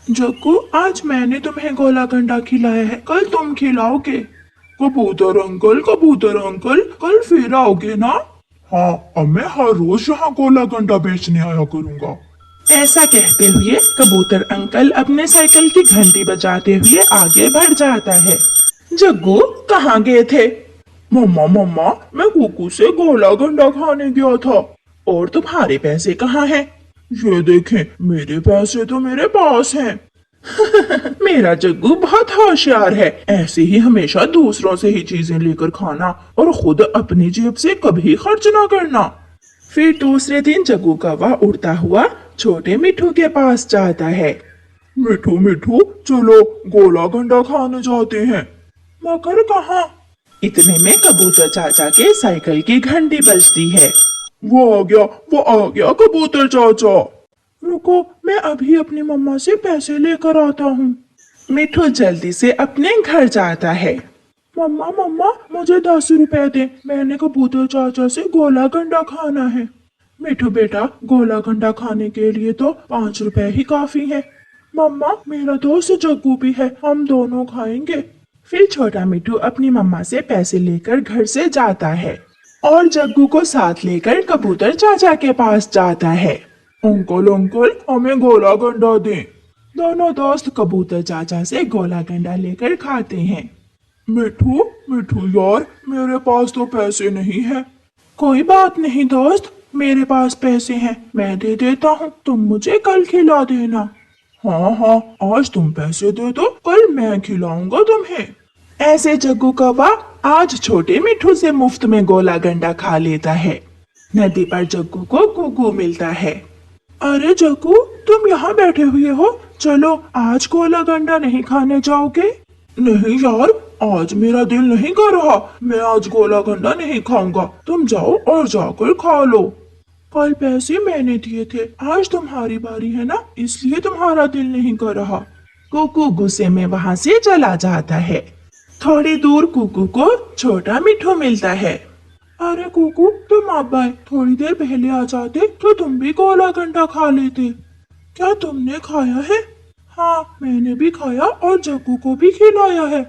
जग्गू, आज मैंने तुम्हें गोला गंडा खिलाया है, कल तुम खिलाओगे। कबूतर अंकल, कल फिर आओगे ना? हाँ, अब मैं हर रोज यहाँ गोला गंडा बेचने आया करूँगा। ऐसा कहते हुए कबूतर अंकल अपने साइकिल की घंटी बजाते हुए आगे बढ़ जाता है। जग्गू, कहाँ गए थे? मम्मा, मैं कुकू से गोला गंडा खाने गया था। और तुम्हारे पैसे कहाँ हैं? ये देखें, मेरे पैसे तो मेरे पास हैं। मेरा जग्गू बहुत होशियार है, ऐसे ही हमेशा दूसरों से ही चीजें लेकर खाना और खुद अपनी जेब से कभी खर्च ना करना। फिर दूसरे दिन जग्गू कौवा उड़ता हुआ छोटे मिठू के पास जाता है। मिठू, चलो गोला गंडा खाने जाते हैं। मगर कहाँ? इतने में कबूतर चाचा के साइकिल की घंटी बजती है। वो आ गया कबूतर चाचा। रुको, मैं अभी अपनी मम्मा से पैसे लेकर आता हूँ। मिठू जल्दी से अपने घर जाता है। मम्मा, मुझे 10 रुपए दे, मैंने कबूतर चाचा से गोला गंडा खाना है। मिठू बेटा, गोला गंडा खाने के लिए तो 5 रुपए ही काफी है। मम्मा, मेरा दोस्त जग्गू भी है, हम दोनों खाएंगे। फिर छोटा मिठू अपनी मम्मा से पैसे लेकर घर से जाता है और जग्गू को साथ लेकर कबूतर चाचा के पास जाता है। अंकल, हमें गोला गंडा दें। दोनों दोस्त कबूतर चाचा से गोला गंडा लेकर खाते हैं। मिठू यार, मेरे पास तो पैसे नहीं है। कोई बात नहीं दोस्त, मेरे पास पैसे हैं, मैं दे देता हूँ, तुम मुझे कल खिला देना। हाँ, आज तुम पैसे दे दो, कल मैं खिलाऊंगा तुम्हें। ऐसे जग्गू कौवा आज छोटे मिठू से मुफ्त में गोला गंडा खा लेता है। नदी पर जग्गू को कुकू मिलता है। अरे जग्गू, तुम यहाँ बैठे हुए हो, चलो आज गोला गंडा नहीं खाने जाओगे? नहीं यार, आज मेरा दिल नहीं कर रहा, मैं आज गोला गंडा नहीं खाऊंगा, तुम जाओ और जाकर खा लो। कल पैसे मैंने दिए थे, आज तुम्हारी बारी है ना, इसलिए तुम्हारा दिल नहीं कर रहा। कुकू गुस्से में वहाँ से चला जाता है। थोड़ी दूर कुकू को छोटा मिठू मिलता है। अरे कुकू, तुम अब आए, थोड़ी देर पहले आ जाते तो तुम भी गोला गंडा खा लेते। क्या तुमने खाया है? हाँ, मैंने भी खाया और जग्गू को भी खिलाया है।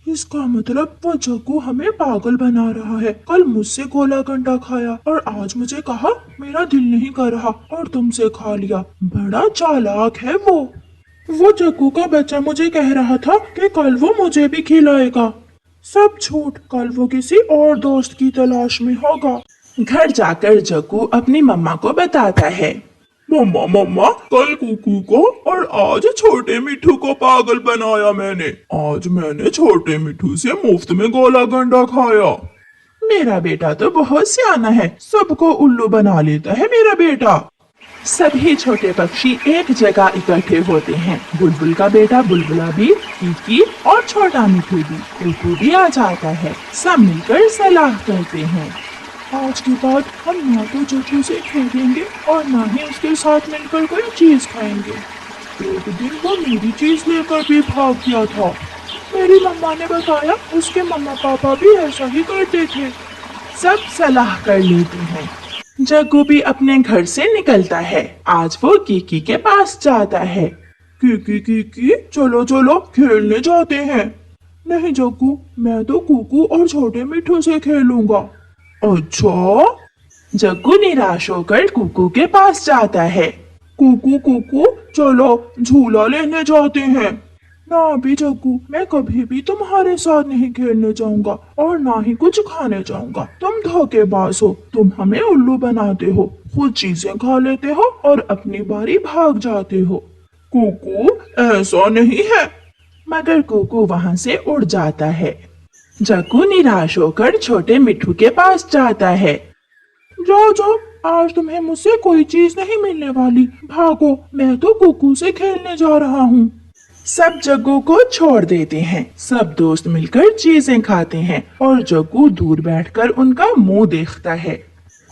इसका मतलब वो जग्गू हमें पागल बना रहा है। कल मुझसे गोला गंडा खाया और आज मुझे कहा मेरा दिल नहीं कर रहा और तुमसे खा लिया। बड़ा चालाक है वो जग्गू का बच्चा मुझे कह रहा था कि कल वो मुझे भी खिलाएगा। सब झूठ, कल वो किसी और दोस्त की तलाश में होगा। घर जाकर जग्गू अपनी मम्मा को बताता है। मम्मा, कल कुकू को और आज छोटे मिठू को पागल बनाया मैंने। आज मैंने छोटे मिठू से मुफ्त में गोला गंडा खाया। मेरा बेटा तो बहुत सियाना है, सबको उल्लू बना लेता है मेरा बेटा। सभी छोटे पक्षी एक जगह इकट्ठे होते हैं। बुलबुल का बेटा बुलबुला भी, कीकी और छोटा मिठू भी, कुकू भी आ जाता है। सब मिलकर सलाह करते हैं। आज के बाद हम ना तो जग्गू से खेलेंगे और ना ही उसके साथ मिलकर कोई चीज खाएंगे। एक दिन वो मेरी चीज लेकर भी भाग गया था। मेरी मम्मा ने बताया उसके मम्मा पापा भी ऐसा ही करते थे। सब सलाह कर लेते हैं। जग्गू भी अपने घर से निकलता है। आज वो कीकी के पास जाता है। कीकी, चलो खेलने जाते हैं। नहीं जग्गू, मैं तो कुकू और छोटे मिठू से खेलूंगा। अच्छा? जग्गू निराश होकर कुकू के पास जाता है। कुकू, चलो झूला लेने जाते हैं। ना अभी जग्गू, मैं कभी भी तुम्हारे साथ नहीं खेलने जाऊंगा और ना ही कुछ खाने जाऊंगा। तुम धोखेबाज हो, तुम हमें उल्लू बनाते हो, खुद चीजें खा लेते हो और अपनी बारी भाग जाते हो। कुकू, ऐसा नहीं है। मगर कुकू वहाँ से उड़ जाता है। जग्गू निराश होकर छोटे मिठू के पास जाता है। जाओ, आज तुम्हें मुझसे कोई चीज नहीं मिलने वाली, भागो, मैं तो कुकू से खेलने जा रहा हूँ। सब जग्गू को छोड़ देते हैं। सब दोस्त मिलकर चीजें खाते हैं और जग्गू दूर बैठकर उनका मुंह देखता है।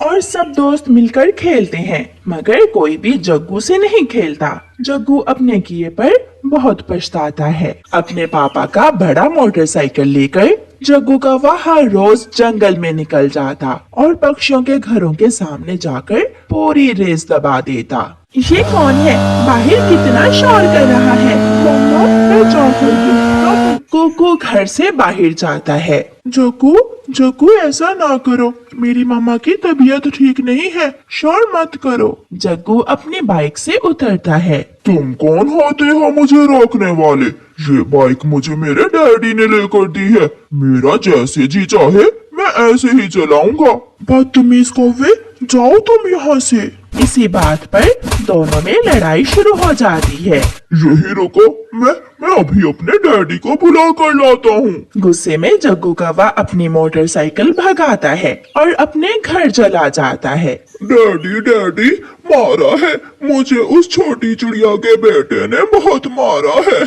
और सब दोस्त मिलकर खेलते हैं, मगर कोई भी जग्गू से नहीं खेलता। जग्गू अपने किए पर बहुत पछताता है। अपने पापा का बड़ा मोटरसाइकिल लेकर जग्गू कौवा हर रोज जंगल में निकल जाता और पक्षियों के घरों के सामने जाकर पूरी रेस दबा देता। ये कौन है? बाहर कितना शोर कर रहा है। मम्मा मैं जाकर देखता हूँ। कुकू घर से बाहर जाता है। जग्गू जग्गू ऐसा ना करो, मेरी मामा की तबीयत ठीक नहीं है, शोर मत करो। जग्गू अपनी बाइक से उतरता है। तुम कौन होते हो मुझे रोकने वाले? ये बाइक मुझे मेरे डैडी ने लेकर दी है, मेरा जैसे जी चाहे मैं ऐसे ही चलाऊंगा। बदतमीज कौवे, जाओ तुम यहाँ से। इसी बात पर दोनों में लड़ाई शुरू हो जाती है। यही रुको, मैं अभी अपने डैडी को बुला कर लाता हूँ। गुस्से में जग्गू कौवा अपनी मोटरसाइकिल भगाता है और अपने घर चला जाता है। डैडी डैडी मारा है मुझे, उस छोटी चिड़िया के बेटे ने बहुत मारा है,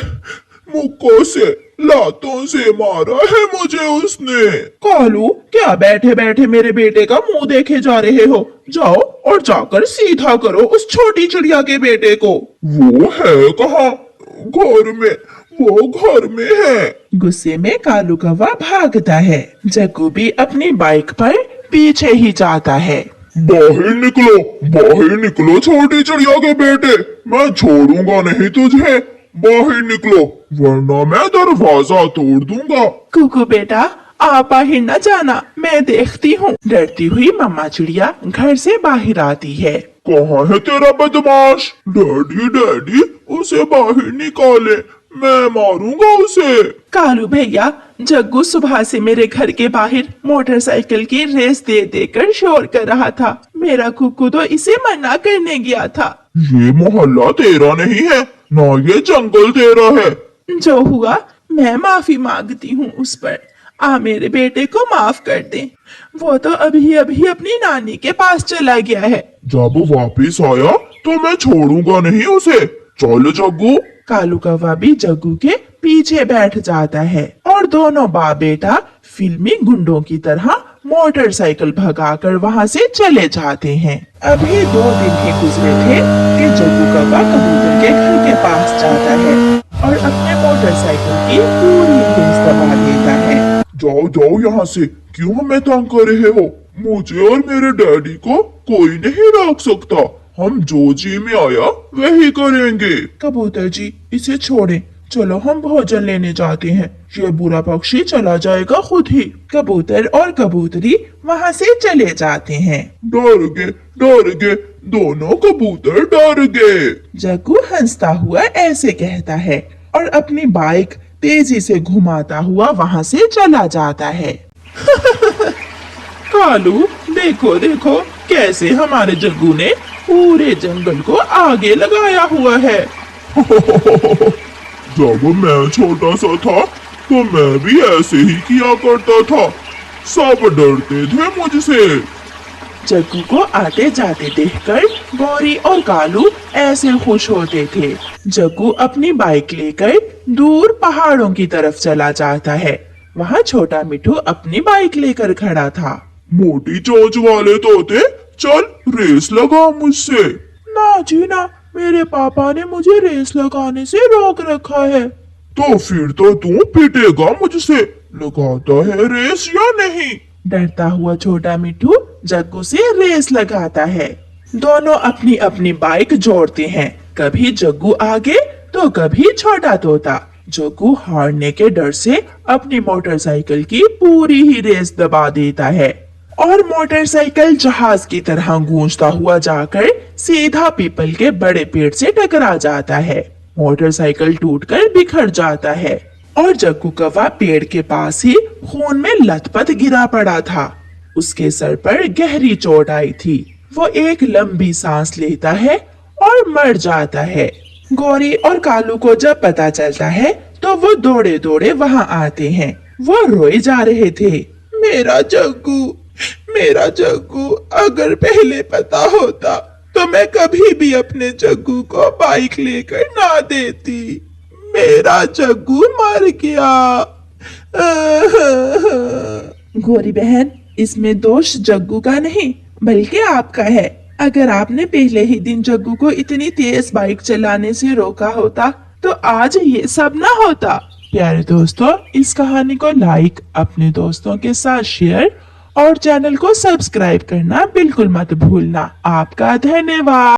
मुक्कों से लातों से मारा है मुझे उसने। कालू, क्या बैठे बैठे मेरे बेटे का मुंह देखे जा रहे हो? जाओ और जाकर सीधा करो उस छोटी चिड़िया के बेटे को। वो है कहाँ? घर में, वो घर में है। गुस्से में कालू कौवा भागता है। जग्गू भी अपनी बाइक पर पीछे ही जाता है। बाहर निकलो छोटी चिड़िया के बेटे, मैं छोड़ूंगा नहीं तुझे। बाहर निकलो वरना मैं दरवाजा तोड़ दूंगा। कुकू बेटा, आप बाहर न जाना, मैं देखती हूँ। डरती हुई मम्मा चिड़िया घर से बाहर आती है। कहाँ है तेरा बदमाश? डैडी डैडी उसे बाहर निकाले, मैं मारूंगा उसे। कालू भैया, जग्गू सुबह से मेरे घर के बाहर मोटरसाइकिल की रेस दे देकर शोर कर रहा था। मेरा कुकू तो इसे मना करने गया था। ये मोहल्ला तेरा नहीं है, ना ये जंगल तेरा है। जो हुआ मैं माफी मांगती हूँ उस पर। मेरे बेटे को माफ कर दे, वो तो अभी अभी अपनी नानी के पास चला गया है। जब वापिस आया तो मैं छोड़ूंगा नहीं उसे। चलो जग्गू। कालू कौवा भी जग्गू के पीछे बैठ जाता है और दोनों बाप बेटा फिल्मी गुंडों की तरह मोटरसाइकिल भगाकर वहाँ से चले जाते हैं। अभी 2 दिन ही गुजरे थे कि जग्गू कौवा कबूतर के घर के पास जाता है और अपने मोटरसाइकिल की पूरी रेस दबा देता है। जाओ जाओ यहाँ से, क्यों हमें तंग कर रहे हो? मुझे और मेरे डैडी को कोई नहीं रोक सकता, हम जो जी में आया वही करेंगे। कबूतर जी, इसे छोड़ें, चलो हम भोजन लेने जाते हैं, ये बुरा पक्षी चला जाएगा खुद ही। कबूतर और कबूतरी वहाँ से चले जाते हैं। डर गए, दोनों कबूतर डर गए। जग्गू हंसता हुआ ऐसे कहता है और अपनी बाइक तेजी से घुमाता हुआ वहाँ से चला जाता है। कालू, देखो देखो कैसे हमारे जग्गू ने पूरे जंगल को आगे लगाया हुआ है। जब मैं छोटा सा था तो मैं भी ऐसे ही किया करता था, सब डरते थे मुझसे। जग्गू को आते जाते देखकर गौरी और कालू ऐसे खुश होते थे। जग्गू अपनी बाइक लेकर दूर पहाड़ों की तरफ चला जाता है। वहाँ छोटा मिठू अपनी बाइक लेकर खड़ा था। मोटी चोंच वाले तोते, चल रेस लगा मुझसे। ना जी ना, मेरे पापा ने मुझे रेस लगाने से रोक रखा है। तो फिर तो तू पिटेगा मुझसे, लगाता है रेस या नहीं? डरता हुआ छोटा मिठू जग्गू से रेस लगाता है। दोनों अपनी अपनी बाइक जोड़ते हैं, कभी जग्गू आगे तो कभी छोटा तोता। जग्गू हारने के डर से अपनी मोटरसाइकिल की पूरी ही रेस दबा देता है और मोटरसाइकिल जहाज की तरह गूंजता हुआ जाकर सीधा पीपल के बड़े पेड़ से टकरा जाता है। मोटरसाइकिल टूटकर बिखर जाता है और जग्गू कौवा पेड़ के पास ही खून में लथपथ गिरा पड़ा था। उसके सर पर गहरी चोट आई थी। वो एक लंबी सांस लेता है और मर जाता है। गौरी और कालू को जब पता चलता है तो वो दौड़े दौड़े वहाँ आते हैं। वो रोए जा रहे थे, मेरा जग्गू, अगर पहले पता होता तो मैं कभी भी अपने जग्गू को बाइक लेकर ना देती। मेरा जग्गू मर गया। गौरी बहन, इसमें दोष जग्गू का नहीं बल्कि आपका है। अगर आपने पहले ही दिन जग्गू को इतनी तेज बाइक चलाने से रोका होता तो आज ये सब ना होता। प्यारे दोस्तों, इस कहानी को लाइक, अपने दोस्तों के साथ शेयर और चैनल को सब्सक्राइब करना बिल्कुल मत भूलना। आपका धन्यवाद।